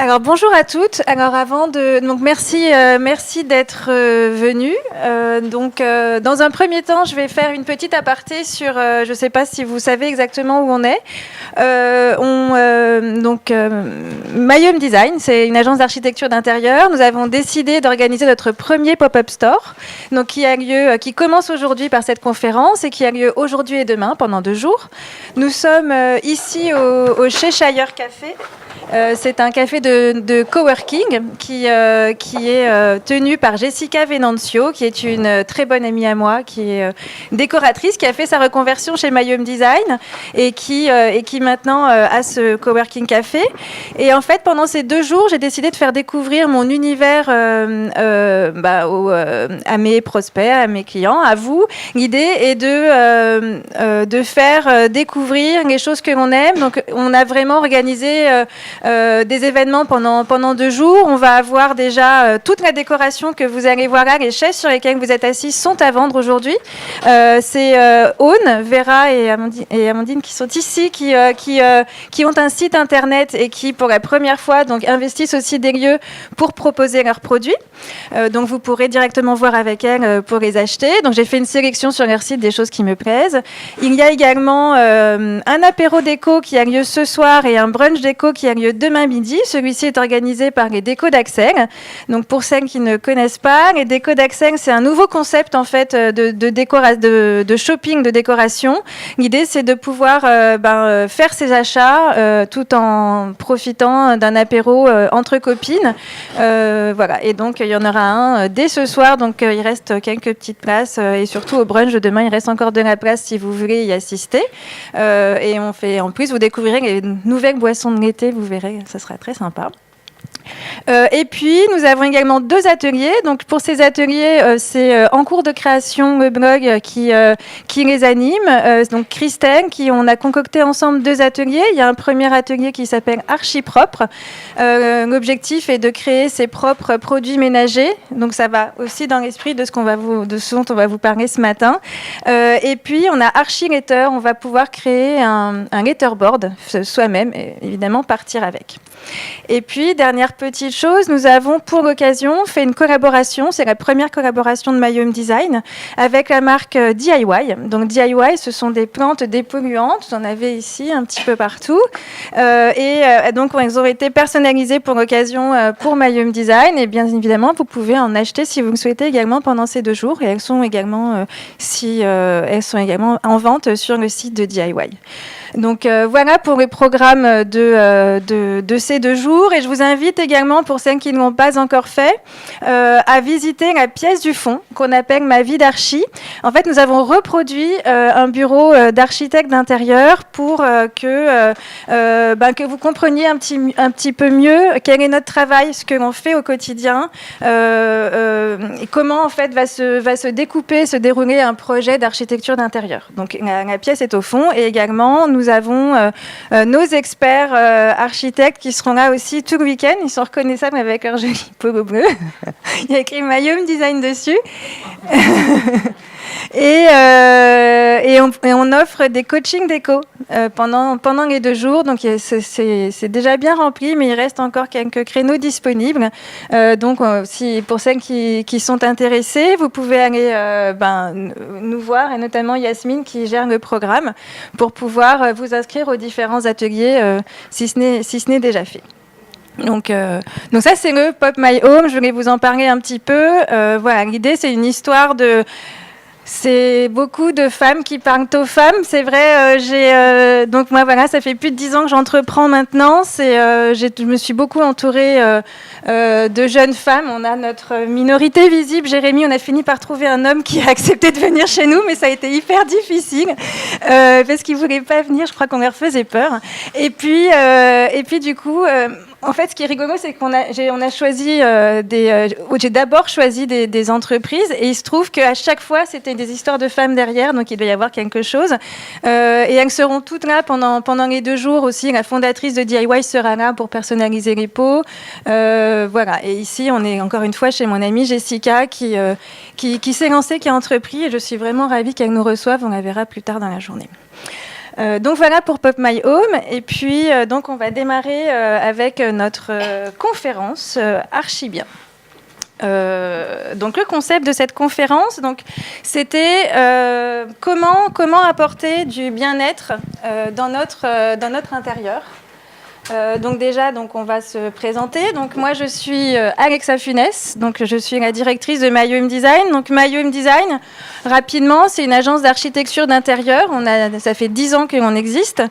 Alors bonjour à toutes. Alors donc merci d'être venus. Dans un premier temps, je vais faire une petite aparté sur je ne sais pas si vous savez exactement où on est. Mayum Design, c'est une agence d'architecture d'intérieur. Nous avons décidé d'organiser notre premier pop-up store, donc qui commence aujourd'hui par cette conférence et qui a lieu aujourd'hui et demain pendant 2 jours. Nous sommes ici au Cheshire Café. C'est un café de coworking qui est tenu par Jessica Venancio, qui est une très bonne amie à moi, qui est décoratrice, qui a fait sa reconversion chez Mayum Design et qui maintenant a ce coworking café. Et en fait, pendant ces 2 jours, j'ai décidé de faire découvrir mon univers à mes prospects, à mes clients, à vous. L'idée est de faire découvrir les choses que l'on aime. Donc, on a vraiment organisé des événements pendant 2 jours. On va avoir déjà toute la décoration que vous allez voir là. Les chaises sur lesquelles vous êtes assis sont à vendre aujourd'hui. C'est Aune, Vera et Amandine qui sont ici, qui ont un site internet et qui, pour la première fois, donc, investissent aussi des lieux pour proposer leurs produits. Donc, vous pourrez directement voir avec elles pour les acheter. Donc, j'ai fait une sélection sur leur site des choses qui me plaisent. Il y a également un apéro déco qui a lieu ce soir et un brunch déco qui a lieu demain midi. Celui-ci est organisé par les Décos d'Axel. Donc, pour celles qui ne connaissent pas, les Décos d'Axel, c'est un nouveau concept en fait de shopping de décoration. L'idée, c'est de pouvoir faire ses achats tout en profitant d'un apéro entre copines. Voilà. Et donc, il y en aura un dès ce soir. Donc, il reste quelques petites places et surtout au brunch de demain, il reste encore de la place si vous voulez y assister. Et en plus, vous découvrirez les nouvelles boissons de l'été. Vous verrez, ça sera très sympa. Et puis, nous avons également 2 ateliers. Donc, pour ces ateliers, c'est En cours de création, le blog qui les anime. Donc, Christelle, on a concocté ensemble 2 ateliers. Il y a un premier atelier qui s'appelle Archipropre. L'objectif est de créer ses propres produits ménagers. Donc, ça va aussi dans l'esprit de ce dont on va vous parler ce matin. Et puis, on a Archiletter. On va pouvoir créer un letterboard soi-même et évidemment partir avec. Et puis, dernière petite chose, nous avons pour l'occasion fait une collaboration, c'est la première collaboration de Mayum Design avec la marque DIY. Donc DIY, ce sont des plantes dépolluantes, vous en avez ici un petit peu partout. Donc elles ont été personnalisées pour l'occasion pour Mayum Design et bien évidemment vous pouvez en acheter si vous le souhaitez également pendant ces 2 jours et elles sont également en vente sur le site de DIY. Donc voilà pour les programmes de ces 2 jours et je vous invite également pour celles qui ne l'ont pas encore fait à visiter la pièce du fond qu'on appelle Ma vie d'archi. En fait, nous avons reproduit un bureau d'architecte d'intérieur pour que vous compreniez un petit peu mieux quel est notre travail, ce que l'on fait au quotidien et comment en fait va se découper, se dérouler un projet d'architecture d'intérieur. Donc la pièce est au fond et également nous avons nos experts architectes qui seront là aussi tout le week-end. Ils sont reconnaissables avec leur joli polo bleu. Il y a écrit Mayum Design dessus. Et on offre des coachings déco pendant les 2 jours. Donc c'est déjà bien rempli, mais il reste encore quelques créneaux disponibles. Donc pour celles qui sont intéressées, vous pouvez aller nous voir, et notamment Yasmine qui gère le programme, pour pouvoir vous inscrire aux différents ateliers si ce n'est déjà fait. Donc ça, c'est le Pop My Home. Je voulais vous en parler un petit peu. Voilà, l'idée, c'est une histoire c'est beaucoup de femmes qui parlent aux femmes. C'est vrai, donc moi, voilà, ça fait plus de 10 ans que j'entreprends maintenant. Je me suis beaucoup entourée de jeunes femmes. On a notre minorité visible, Jérémy. On a fini par trouver un homme qui a accepté de venir chez nous, mais ça a été hyper difficile parce qu'il voulait pas venir. Je crois qu'on leur faisait peur. Et puis du coup... En fait, ce qui est rigolo, c'est j'ai d'abord choisi des entreprises et il se trouve qu'à chaque fois, c'était des histoires de femmes derrière, donc il doit y avoir quelque chose. Et elles seront toutes là pendant les 2 jours aussi. La fondatrice de DIY sera là pour personnaliser les pots. Voilà. Et ici, on est encore une fois chez mon amie Jessica qui s'est lancée, qui a entrepris et je suis vraiment ravie qu'elle nous reçoive. On la verra plus tard dans la journée. Donc voilà pour Pop My Home. Et puis donc on va démarrer avec notre conférence archi bien. Donc le concept de cette conférence, donc c'était comment apporter du bien-être dans notre intérieur. Donc déjà, on va se présenter. Donc moi, je suis Alexa Funès. Donc je suis la directrice de My Home Design. Donc My Home Design, rapidement, c'est une agence d'architecture d'intérieur. Ça fait 10 ans qu'on existe.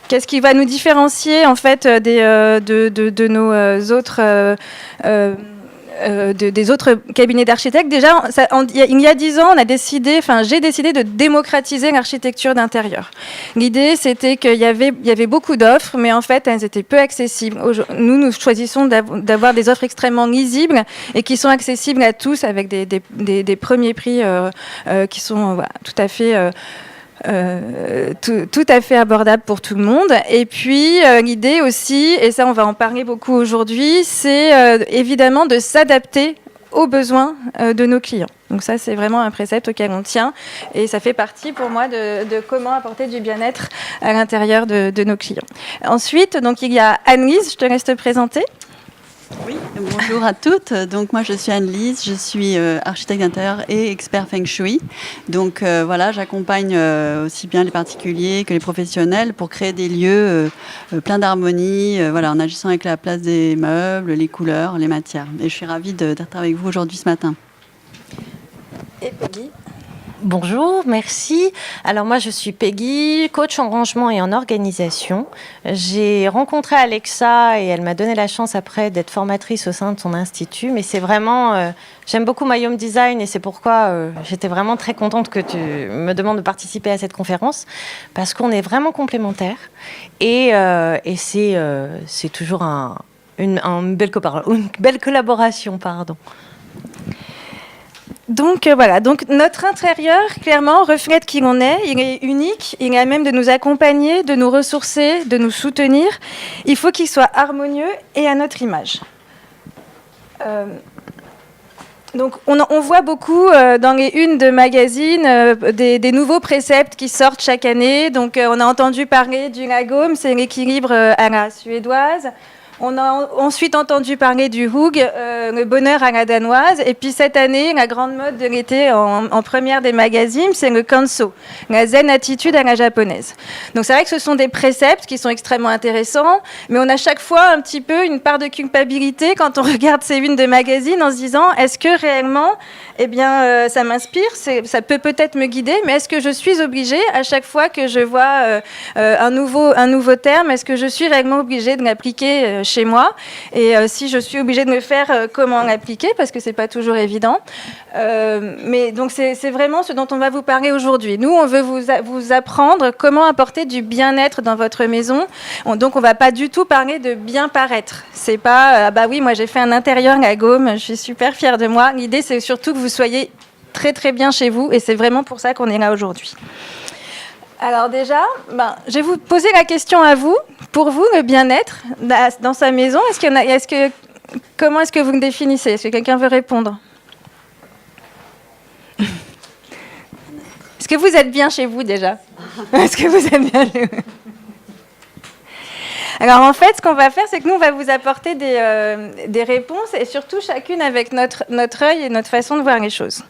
Qu'est-ce qui va nous différencier en fait de nos autres des autres cabinets d'architectes? Déjà, il y a 10 ans, j'ai décidé de démocratiser l'architecture d'intérieur. L'idée, c'était qu'il y avait beaucoup d'offres, mais en fait, elles étaient peu accessibles. Nous choisissons d'avoir des offres extrêmement lisibles et qui sont accessibles à tous avec des premiers prix qui sont tout à fait... tout à fait abordable pour tout le monde. Et puis l'idée aussi, et ça on va en parler beaucoup aujourd'hui, c'est évidemment de s'adapter aux besoins de nos clients. Donc ça c'est vraiment un précepte auquel on tient et ça fait partie pour moi de comment apporter du bien-être à l'intérieur de nos clients. Ensuite, donc il y a Anne-Lise, je te laisse te présenter. Oui, bonjour à toutes. Donc moi je suis Anne-Lise, je suis architecte d'intérieur et expert Feng Shui. Donc voilà, j'accompagne aussi bien les particuliers que les professionnels pour créer des lieux pleins d'harmonie, en agissant avec la place des meubles, les couleurs, les matières. Et je suis ravie d'être avec vous aujourd'hui ce matin. Et Peggy. Bonjour, merci. Alors moi je suis Peggy, coach en rangement et en organisation. J'ai rencontré Alexa et elle m'a donné la chance après d'être formatrice au sein de son institut. Mais c'est vraiment, j'aime beaucoup My Home Design et c'est pourquoi j'étais vraiment très contente que tu me demandes de participer à cette conférence parce qu'on est vraiment complémentaires et c'est toujours une belle collaboration, pardon. Donc voilà, donc notre intérieur clairement reflète qui l'on est, il est unique, il est à même de nous accompagner, de nous ressourcer, de nous soutenir. Il faut qu'il soit harmonieux et à notre image. Donc on voit beaucoup dans les unes de magazines des nouveaux préceptes qui sortent chaque année. Donc on a entendu parler du lagom, c'est l'équilibre à la suédoise. On a ensuite entendu parler du Hug, le bonheur à la danoise. Et puis cette année, la grande mode de l'été en première des magazines, c'est le Kanso, la zen attitude à la japonaise. Donc c'est vrai que ce sont des préceptes qui sont extrêmement intéressants, mais on a chaque fois un petit peu une part de culpabilité quand on regarde ces unes de magazines en se disant, est-ce que réellement, ça m'inspire, ça peut peut-être me guider, mais est-ce que je suis obligée, à chaque fois que je vois un nouveau terme, est-ce que je suis réellement obligée de l'appliquer chez moi, et si je suis obligée de me faire comment l'appliquer, parce que c'est pas toujours évident. Mais donc c'est vraiment ce dont on va vous parler aujourd'hui. Nous, on veut vous apprendre comment apporter du bien-être dans votre maison. Donc on va pas du tout parler de bien paraître. C'est pas oui, moi j'ai fait un intérieur à Gaume, je suis super fière de moi. L'idée c'est surtout que vous soyez très très bien chez vous, et c'est vraiment pour ça qu'on est là aujourd'hui. Alors déjà, je vais vous poser la question à vous. Pour vous, le bien-être dans sa maison, comment est-ce que vous le définissez? Est-ce que quelqu'un veut répondre? Est-ce que vous êtes bien chez vous déjà? Est-ce que vous êtes bien chez vous? Alors en fait, ce qu'on va faire, c'est que nous, on va vous apporter des réponses, et surtout chacune avec notre œil et notre façon de voir les choses.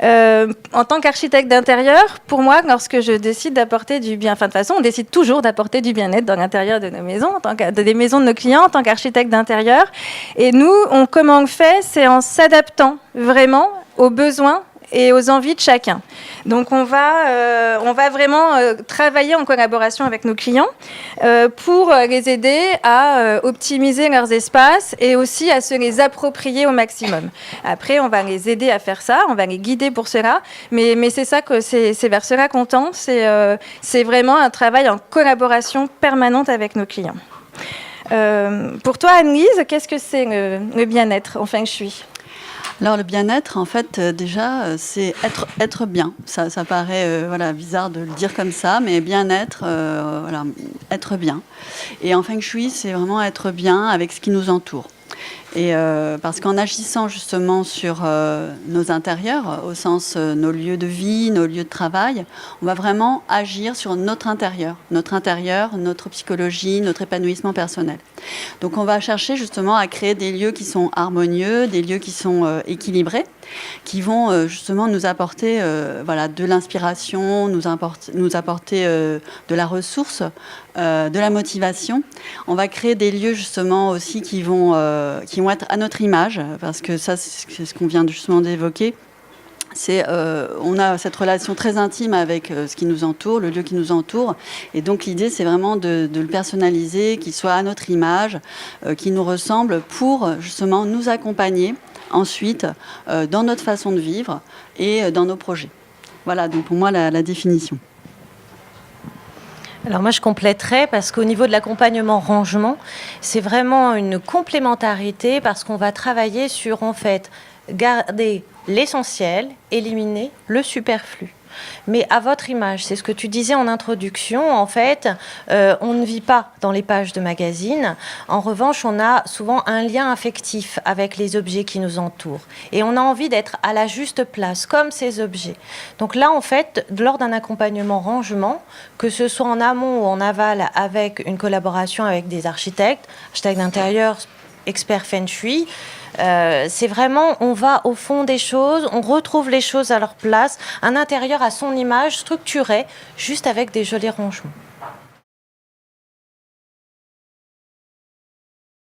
En tant qu'architecte d'intérieur, pour moi, lorsque je décide d'apporter du bien, de toute façon, on décide toujours d'apporter du bien-être dans l'intérieur de nos maisons, des maisons de nos clients, en tant qu'architecte d'intérieur. Et nous, comment on le fait, c'est en s'adaptant vraiment aux besoins et aux envies de chacun. Donc on va vraiment travailler en collaboration avec nos clients pour les aider à optimiser leurs espaces et aussi à se les approprier au maximum. Après, on va les aider à faire ça, on va les guider pour cela, mais c'est ça que c'est vers cela qu'on tend. C'est vraiment un travail en collaboration permanente avec nos clients. Pour toi, Anne-Lise, qu'est-ce que c'est le bien-être en Feng Shui ? Alors le bien-être, en fait, déjà, c'est être bien. Ça paraît bizarre de le dire comme ça, mais bien-être, être bien. Et en Feng Shui, c'est vraiment être bien avec ce qui nous entoure. Et parce qu'en agissant justement sur nos intérieurs, au sens nos lieux de vie, nos lieux de travail, on va vraiment agir sur notre intérieur, notre psychologie, notre épanouissement personnel. Donc on va chercher justement à créer des lieux qui sont harmonieux, des lieux qui sont équilibrés, qui vont justement nous apporter de l'inspiration, nous apporter de la ressource, de la motivation. On va créer des lieux justement aussi qui vont être à notre image, parce que ça, c'est ce qu'on vient justement d'évoquer. On a cette relation très intime avec ce qui nous entoure, le lieu qui nous entoure. Et donc l'idée, c'est vraiment de le personnaliser, qu'il soit à notre image, qu'il nous ressemble, pour justement nous accompagner ensuite dans notre façon de vivre et dans nos projets. Voilà, donc pour moi, la définition. Alors moi, je compléterais, parce qu'au niveau de l'accompagnement rangement, c'est vraiment une complémentarité, parce qu'on va travailler sur, en fait, garder l'essentiel, éliminer le superflu. Mais à votre image, c'est ce que tu disais en introduction, en fait, on ne vit pas dans les pages de magazines. En revanche, on a souvent un lien affectif avec les objets qui nous entourent. Et on a envie d'être à la juste place, comme ces objets. Donc là, en fait, lors d'un accompagnement rangement, que ce soit en amont ou en aval, avec une collaboration avec des architectes d'intérieur, experts Feng Shui, c'est vraiment, on va au fond des choses, on retrouve les choses à leur place, un intérieur à son image, structuré, juste avec des jolis rangements.